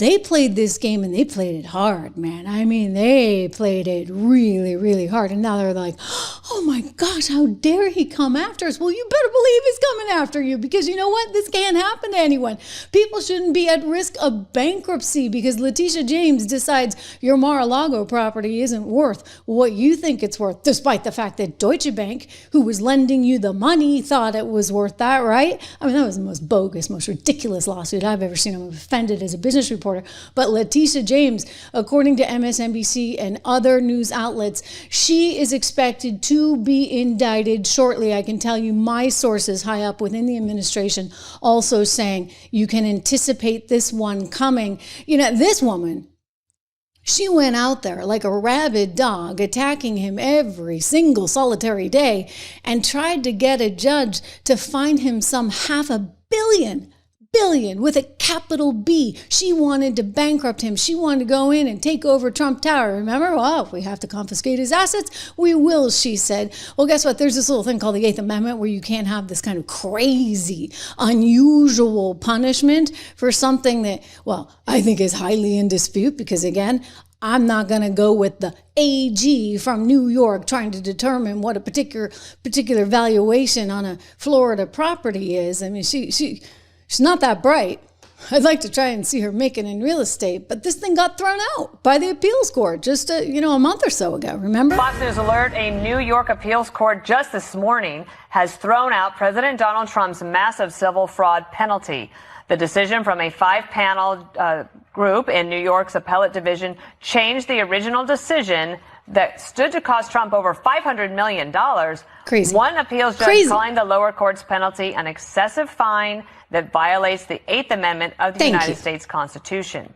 they played this game and they played it hard, man. I mean, they played it really, really hard. And now they're like, oh my gosh, how dare he come after us? Well, you better believe he's coming after you, because you know what? This can't happen to anyone. People shouldn't be at risk of bankruptcy because Letitia James decides your Mar-a-Lago property isn't worth what you think it's worth, despite the fact that Deutsche Bank, who was lending you the money, thought it was worth that, right? I mean, that was the most bogus, most ridiculous lawsuit I've ever seen. I'm offended as a business reporter. But Letitia James, according to MSNBC and other news outlets, she is expected to be indicted shortly. I can tell you my sources high up within the administration also saying you can anticipate this one coming. You know, this woman, she went out there like a rabid dog, attacking him every single solitary day, and tried to get a judge to fine him some $500 billion with a capital B. She wanted to bankrupt him. She wanted to go in and take over Trump Tower. Remember? Well, if we have to confiscate his assets, we will, she said. Well, guess what? There's this little thing called the Eighth Amendment where you can't have this kind of crazy, unusual punishment for something that, well, I think is highly in dispute, because again, I'm not going to go with the AG from New York trying to determine what a particular valuation on a Florida property is. I mean, she's not that bright. I'd like to try and see her make it in real estate, but this thing got thrown out by the appeals court just a month or so ago, remember? Fox News alert, a New York appeals court just this morning has thrown out President Donald Trump's massive civil fraud penalty. The decision from a 5-panel group in New York's appellate division changed the original decision that stood to cost Trump over $500 million. Crazy. One appeals judge calling the lower court's penalty an excessive fine that violates the Eighth Amendment of the United States Constitution.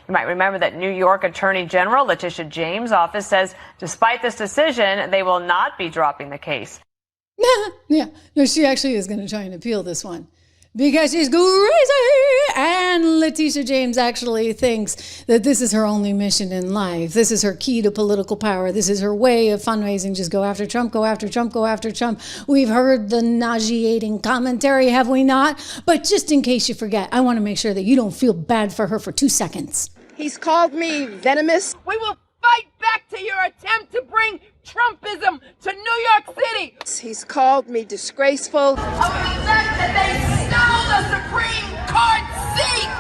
You might remember that New York Attorney General Letitia James' office says despite this decision, they will not be dropping the case. Yeah, no, she actually is going to try and appeal this one, because she's crazy. And Letitia James actually thinks that this is her only mission in life. This is her key to political power. This is her way of fundraising. Just go after Trump, go after Trump, go after Trump. We've heard the nauseating commentary, have we not? But just in case you forget, I want to make sure that you don't feel bad for her for 2 seconds. He's called me venomous. We will fight back to your attempt to bring Trumpism to New York City. He's called me disgraceful. Of the fact that they stole the Supreme Court seat.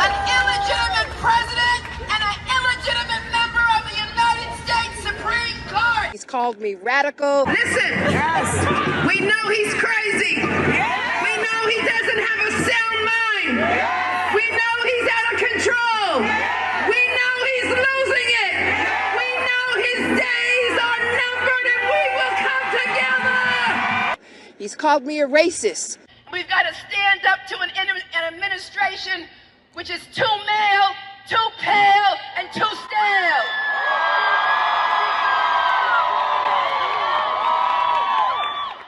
An illegitimate president and an illegitimate member of the United States Supreme Court. He's called me radical. Listen, we know he's crazy. We know he doesn't have a sound mind. We know he's out of control. We know he's losing it. We know his days are numbered and we will come together. He's called me a racist. We've got to stand up to an administration which is too male, too pale, and too stale.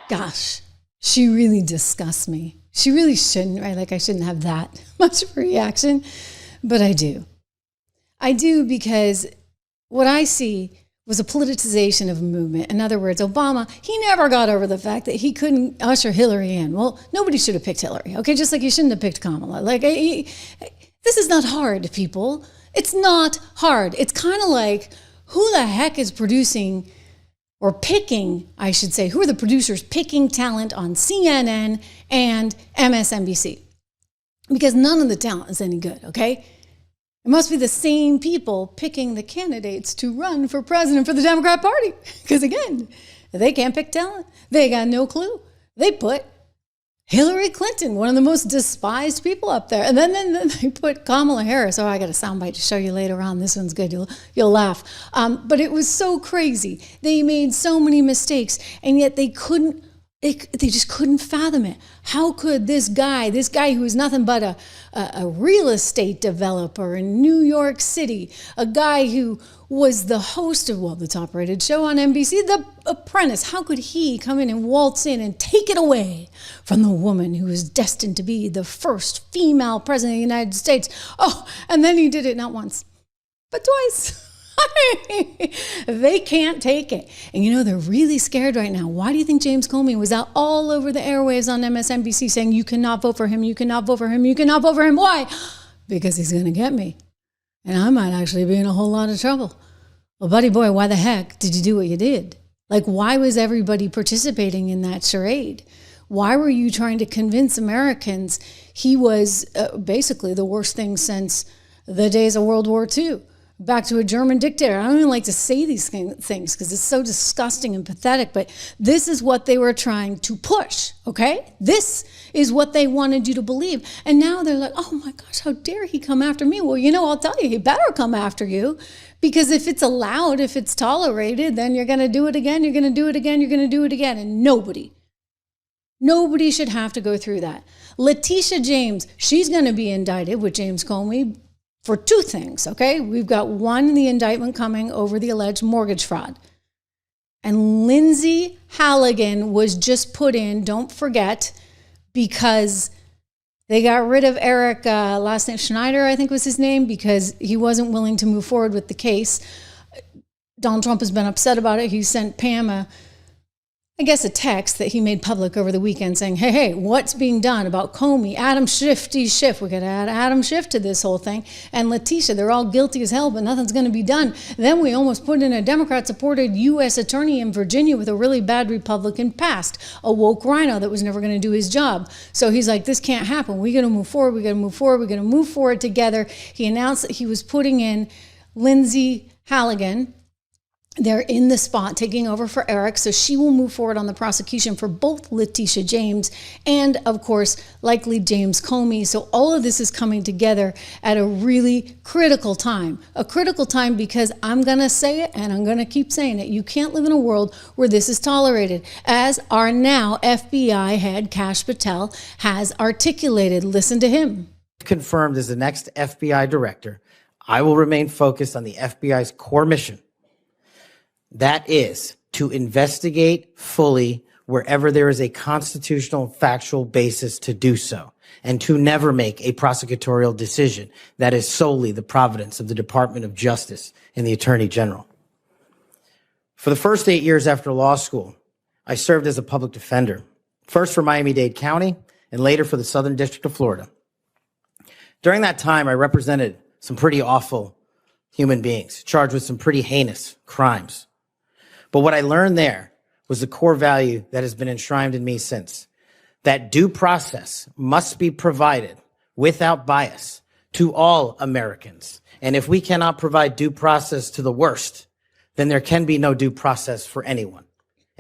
Gosh, she really disgusts me. She really shouldn't, right? Like, I shouldn't have that much of a reaction, but I do. I do, because what I see was a politicization of a movement. In other words, Obama, he never got over the fact that he couldn't usher Hillary in. Well, nobody should have picked Hillary, okay? Just like you shouldn't have picked Kamala. Like, this is not hard, people. It's not hard. It's kind of like, who the heck is producing, or picking, I should say, who are the producers picking talent on CNN and MSNBC? Because none of the talent is any good, okay? It must be the same people picking the candidates to run for president for the Democrat Party. Because again, they can't pick talent. They got no clue. They put Hillary Clinton, one of the most despised people, up there. And then they put Kamala Harris. Oh, I got a soundbite to show you later on. This one's good. You'll laugh. But it was so crazy. They made so many mistakes, and yet they just couldn't fathom it. How could this guy who is nothing but a real estate developer in New York City, a guy who was the host of, well, the top-rated show on NBC, The Apprentice, how could he come in and waltz in and take it away from the woman who was destined to be the first female president of the United States? Oh, and then he did it not once, but twice. They can't take it. And you know, they're really scared right now. Why do you think James Comey was out all over the airwaves on MSNBC saying, you cannot vote for him, you cannot vote for him, you cannot vote for him? Why? Because he's going to get me. And I might actually be in a whole lot of trouble. Well, buddy boy, why the heck did you do what you did? Like, why was everybody participating in that charade? Why were you trying to convince Americans he was basically the worst thing since the days of World War II? Back to a German dictator. I don't even like to say these things because it's so disgusting and pathetic, but this is what they were trying to push, okay? This is what they wanted you to believe. And now they're like, oh my gosh, how dare he come after me? Well, you know, I'll tell you, he better come after you, because if it's allowed, if it's tolerated, then you're going to do it again, you're going to do it again, you're going to do it again. And nobody should have to go through that. Letitia James, she's going to be indicted with James Comey for two things, okay? We've got one, the indictment coming over the alleged mortgage fraud. And Lindsay Halligan was just put in, don't forget, because they got rid of Eric, last name Schneider, I think was his name, because he wasn't willing to move forward with the case. Donald Trump has been upset about it. He sent Pam a text that he made public over the weekend saying, hey, what's being done about Comey, Adam Schiff. We got to add Adam Schiff to this whole thing. And Letitia, they're all guilty as hell, but nothing's going to be done. Then we almost put in a Democrat-supported U.S. attorney in Virginia with a really bad Republican past, a woke rhino that was never going to do his job. So he's like, this can't happen. We got to move forward. We got to move forward. We're going to move forward together. He announced that he was putting in Lindsay Halligan. They're in the spot taking over for Eric, so she will move forward on the prosecution for both Letitia James and, of course, likely James Comey. So all of this is coming together at a really critical time. A critical time because I'm going to say it and I'm going to keep saying it. You can't live in a world where this is tolerated, as our now FBI head, Kash Patel, has articulated. Listen to him. Confirmed as the next FBI director, I will remain focused on the FBI's core mission. That is to investigate fully wherever there is a constitutional factual basis to do so, and to never make a prosecutorial decision that is solely the providence of the Department of Justice and the Attorney General. For the first 8 years after law school, I served as a public defender, first for Miami-Dade County and later for the Southern District of Florida. During that time, I represented some pretty awful human beings charged with some pretty heinous crimes. But what I learned there was the core value that has been enshrined in me since, that due process must be provided without bias to all Americans. And if we cannot provide due process to the worst, then there can be no due process for anyone.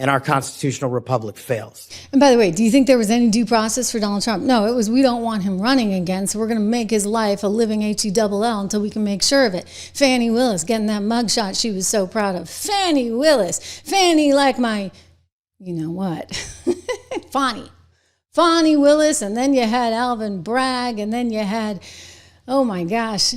And our constitutional republic fails. And by the way, do you think there was any due process for Donald Trump? No, it was, we don't want him running again, so we're going to make his life a living HELL until we can make sure of it. Fannie Willis getting that mugshot she was so proud of. Fannie Willis. Fannie like my, you know what? Fannie Willis, and then you had Alvin Bragg, and then you had, oh my gosh,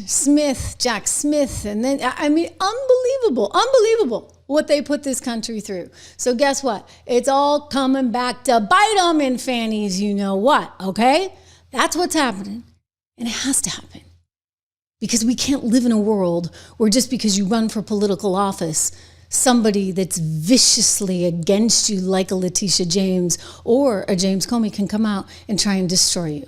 Jack Smith, and then, I mean, unbelievable what they put this country through. So guess what? It's all coming back to bite them in Fannie's you know what, okay? That's what's happening, and it has to happen. Because we can't live in a world where just because you run for political office, somebody that's viciously against you like a Letitia James or a James Comey can come out and try and destroy you.